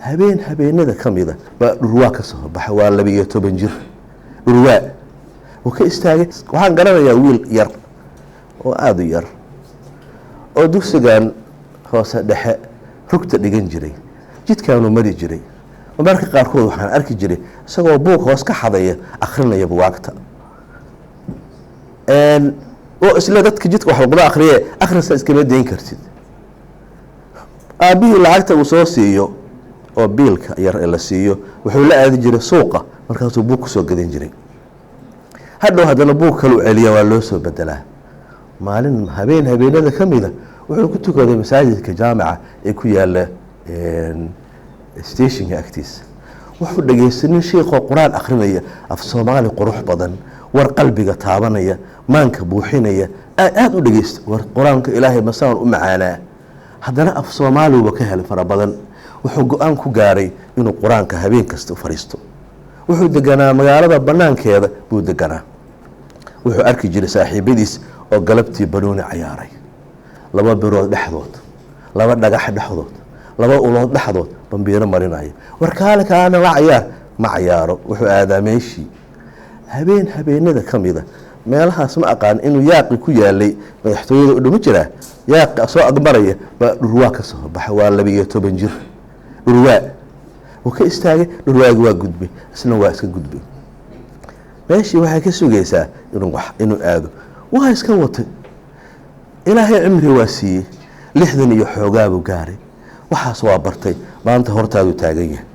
habeenada kamida ba dhurwaa ka soo baxay waa 12 jir dhurwaa oo ka istaagay waxaan garanayaa wiil yar oo aad u yar oo dugsigan hoose dhexe rugta dhigan jiray jidkaanu mari jiray marka qaarkood waxaan arki jiray isagoo buug hoos ka xadaya akhrinaya buugta oo isla dadka jidka wax lagu akhriyo akhrista iska deyn kartid aabihi lacagta uu soo siiyo oo biilka yar ee la siiyo wuxuu la aadi jiray suuqa markaasuu buug ku soo gadan jiray haddana buug kale u celiya waa loo soo bedelaa maalin habeenada kamida wuxuu ku tukaday masaajidka jaamica ee ku yaala stationka agtiisa wuxuu dhageysanay sheekho quraan akhrinaya af Soomaali qurux badan war qalbiga taabanaya maanka buuxinaya aad u dhageysto war quraanka Ilaahay masaan u macaanaa haddana af Soomaali uu ka helay fara badan wuxuu go'aan ku gaaray inuu quraanka habeen kasta u fariisto wuxuu deganaa magaalada banaankeeda buu deganaa wuxuu arki jiray saaxiibadiis oo galabtii banooni ciyaaray laba birood dhexdood laba dhagax dhexdood laba ulood dhexdood bambiiro marinaya warkaale kaana la ciyaar ma ciyaaro wuxuu aadaa meeshii habeenada kamida meelahaas ma aqaan inuu yaaqi ku yaalay madaxtooyada u dhuma jira yaaqi soo agmaraya ba dhurwaa ka soo baxay waa 12 jir dhurwaa oo ka istaagay dhurwaagi waa gudbay isna waa iska gudbay meeshii waxay ka sugaysaa inuu aado waa iska watay Ilaahay cimri waa siiyay 60 iyo xoogaa buu gaaray waxaas waa bartay maanta hortaadu taagan yahay